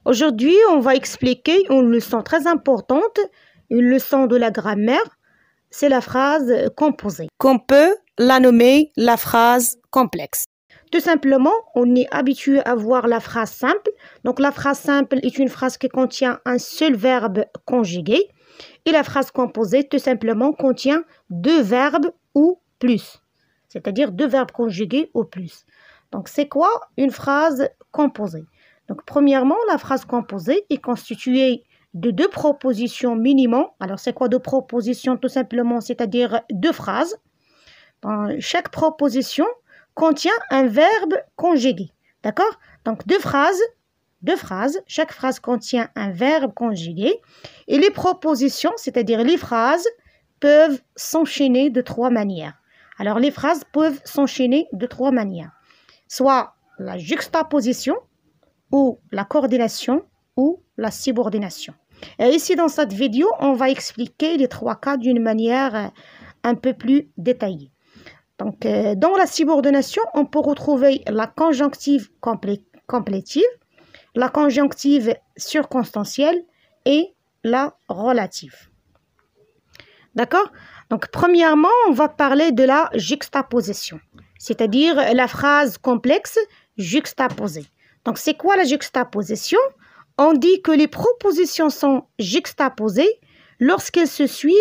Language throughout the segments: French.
Aujourd'hui, on va expliquer une leçon très importante, une leçon de la grammaire. C'est la phrase composée, qu'on peut la nommer la phrase complexe. Tout simplement, on est habitué à voir la phrase simple. Donc, la phrase simple est une phrase qui contient un seul verbe conjugué. Et la phrase composée, tout simplement, contient deux verbes ou plus. C'est-à-dire deux verbes conjugués ou plus. Donc, c'est quoi une phrase composée? Donc, premièrement, la phrase composée est constituée de deux propositions minimum. Alors, c'est quoi deux propositions? Tout simplement, c'est-à-dire deux phrases. Dans chaque proposition contient un verbe conjugué. D'accord? Donc, deux phrases. Chaque phrase contient un verbe conjugué. Et les propositions, c'est-à-dire les phrases, peuvent s'enchaîner de trois manières. Alors, les phrases peuvent s'enchaîner de trois manières. Soit la juxtaposition, ou la coordination, ou la subordination. Et ici, dans cette vidéo, on va expliquer les trois cas d'une manière un peu plus détaillée. Donc, dans la subordination, on peut retrouver la conjonctive complétive, la conjonctive circonstancielle et la relative. D'accord? Donc, premièrement, on va parler de la juxtaposition, c'est-à-dire la phrase complexe juxtaposée. Donc, c'est quoi la juxtaposition? On dit que les propositions sont juxtaposées lorsqu'elles se suivent,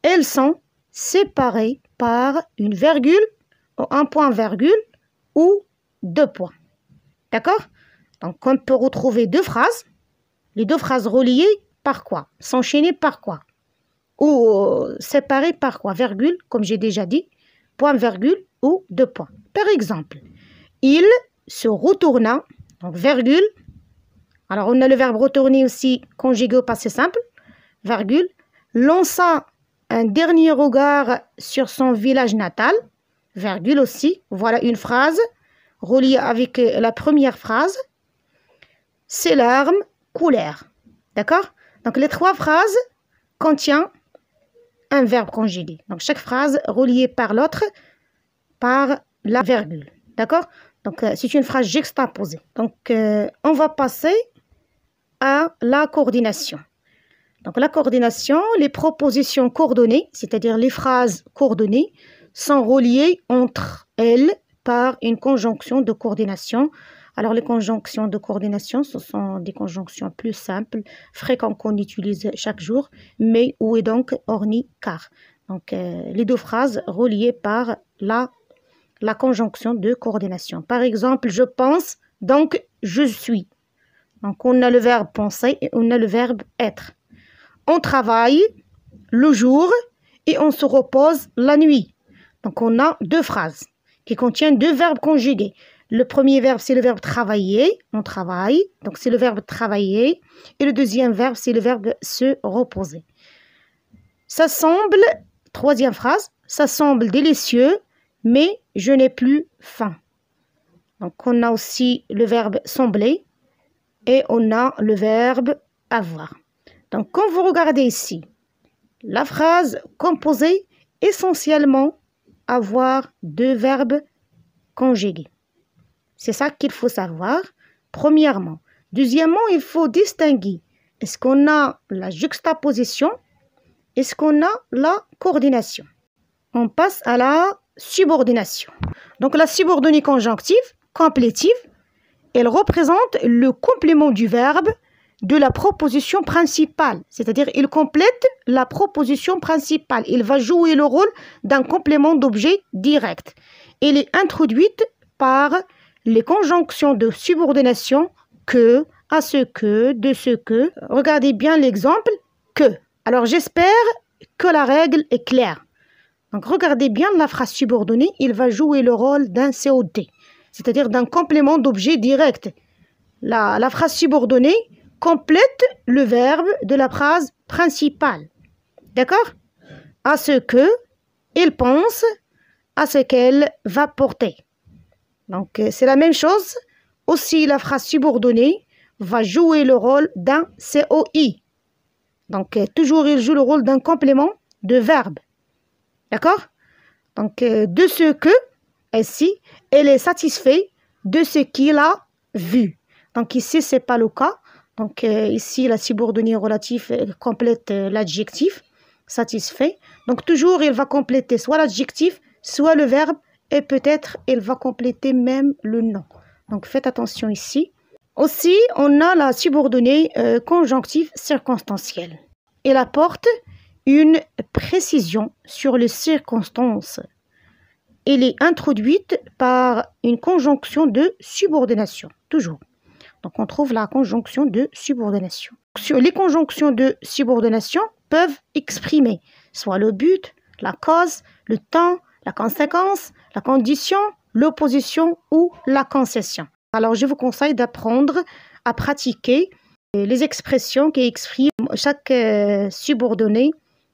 elles sont séparées par une virgule, ou un point-virgule, ou deux points. D'accord? Donc, on peut retrouver deux phrases, les deux phrases reliées par quoi? S'enchaîner par quoi? Ou séparées par quoi? Virgule, comme j'ai déjà dit, point-virgule ou deux points. Par exemple, il se retourna, donc virgule. Alors, on a le verbe retourner aussi conjugué au passé simple, virgule, lança un dernier regard sur son village natal, virgule aussi. Voilà une phrase reliée avec la première phrase. Ses larmes coulèrent. D'accord? Donc, les trois phrases contiennent un verbe conjugué. Donc, chaque phrase reliée par l'autre par la virgule. D'accord? Donc, c'est une phrase juxtaposée. Donc, on va passer à la coordination. Donc, la coordination, les propositions coordonnées, c'est-à-dire les phrases coordonnées, sont reliées entre elles par une conjonction de coordination. Alors, les conjonctions de coordination, ce sont des conjonctions plus simples, fréquentes qu'on utilise chaque jour, mais où est donc orni car. Donc, les deux phrases reliées par la conjonction de coordination. Par exemple, je pense, donc je suis. Donc, on a le verbe penser et on a le verbe être. On travaille le jour et on se repose la nuit. Donc, on a deux phrases qui contiennent deux verbes conjugués. Le premier verbe, c'est le verbe travailler, on travaille. Donc, c'est le verbe travailler. Et le deuxième verbe, c'est le verbe se reposer. Ça semble, troisième phrase, ça semble délicieux, mais je n'ai plus faim. Donc, on a aussi le verbe sembler et on a le verbe avoir. Donc, quand vous regardez ici, la phrase composée, essentiellement, avoir deux verbes conjugués. C'est ça qu'il faut savoir, premièrement. Deuxièmement, il faut distinguer. Est-ce qu'on a la juxtaposition? Est-ce qu'on a la coordination? On passe à la subordination. Donc, la subordonnée conjonctive, complétive, elle représente le complément du verbe de la proposition principale. C'est-à-dire, il complète la proposition principale. Il va jouer le rôle d'un complément d'objet direct. Elle est introduite par les conjonctions de subordination que, à ce que, de ce que. Regardez bien l'exemple que. Alors, j'espère que la règle est claire. Donc, regardez bien la phrase subordonnée, il va jouer le rôle d'un COD, c'est-à-dire d'un complément d'objet direct. La phrase subordonnée complète le verbe de la phrase principale. D'accord? À ce que, il pense, à ce qu'elle va porter. Donc, c'est la même chose. Aussi, la phrase subordonnée va jouer le rôle d'un COI. Donc, toujours, il joue le rôle d'un complément de verbe. D'accord? Donc, de ce que, ici, elle est satisfaite de ce qu'il a vu. Donc, ici, ce n'est pas le cas. Donc ici, la subordonnée relatif complète l'adjectif satisfait. Donc toujours, il va compléter soit l'adjectif, soit le verbe, et peut-être il va compléter même le nom. Donc faites attention ici. Aussi, on a la subordonnée conjonctive circonstancielle. Elle apporte une précision sur les circonstances. Elle est introduite par une conjonction de subordination, toujours. Donc, on trouve la conjonction de subordination. Les conjonctions de subordination peuvent exprimer soit le but, la cause, le temps, la conséquence, la condition, l'opposition ou la concession. Alors, je vous conseille d'apprendre à pratiquer les expressions qui expriment chaque subordonnée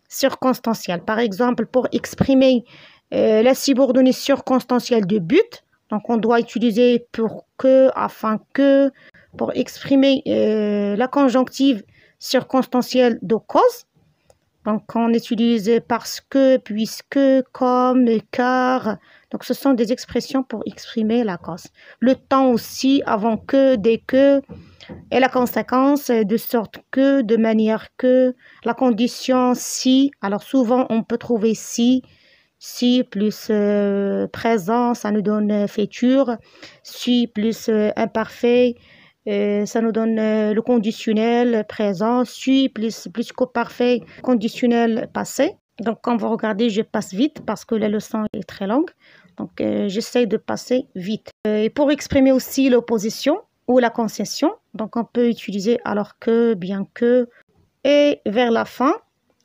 circonstancielle. Par exemple, pour exprimer la subordonnée circonstancielle de but, donc on doit utiliser pour que, afin que. Pour exprimer la conjonctive circonstancielle de cause, donc on utilise parce que, puisque, comme, car. Donc ce sont des expressions pour exprimer la cause. Le temps aussi, avant que, dès que, et la conséquence, de sorte que, de manière que, la condition si. Alors souvent on peut trouver si plus présent, ça nous donne futur, si plus imparfait. Ça nous donne le conditionnel présent, suis plus que parfait, conditionnel passé. Donc, quand vous regardez, je passe vite parce que la leçon est très longue. Donc, j'essaie de passer vite. Et pour exprimer aussi l'opposition ou la concession, donc on peut utiliser alors que, bien que. Et vers la fin,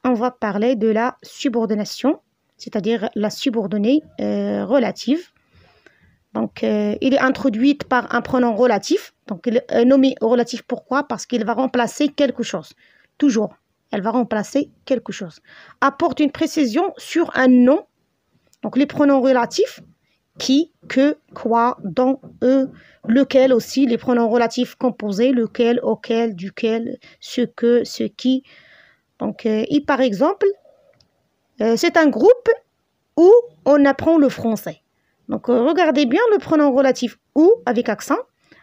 on va parler de la subordination, c'est-à-dire la subordonnée relative. Donc, il est introduite par un pronom relatif. Donc, il est nommé relatif. Pourquoi? Parce qu'il va remplacer quelque chose. Toujours, elle va remplacer quelque chose. Apporte une précision sur un nom. Donc, les pronoms relatifs, qui, que, quoi, dont, eux, lequel aussi. Les pronoms relatifs composés, lequel, auquel, duquel, ce que, ce qui. Donc, et par exemple, c'est un groupe où on apprend le français. Donc, regardez bien le pronom relatif « ou » avec accent.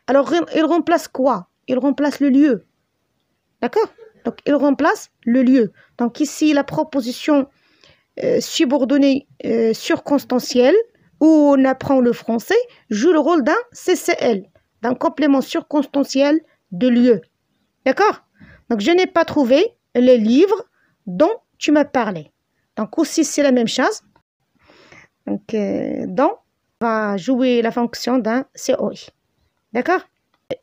Alors, il remplace quoi? Il remplace le lieu. D'accord? Donc, il remplace le lieu. Donc, ici, la proposition subordonnée circonstancielle où on apprend le français joue le rôle d'un CCL, d'un complément circonstanciel de lieu. D'accord? Donc, je n'ai pas trouvé les livres dont tu m'as parlé. Donc, aussi, c'est la même chose. Donc, dont va jouer la fonction d'un COI. D'accord?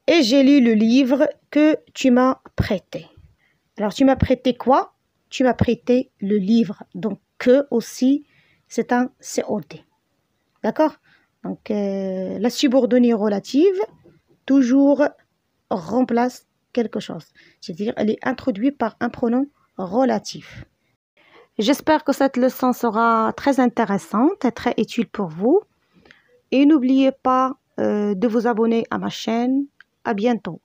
Et j'ai lu le livre que tu m'as prêté. Alors, tu m'as prêté quoi? Tu m'as prêté le livre. Donc, que aussi, c'est un COD. D'accord? Donc, la subordonnée relative, toujours remplace quelque chose. C'est-à-dire, elle est introduite par un pronom relatif. J'espère que cette leçon sera très intéressante et très utile pour vous. Et n'oubliez pas de vous abonner à ma chaîne. À bientôt.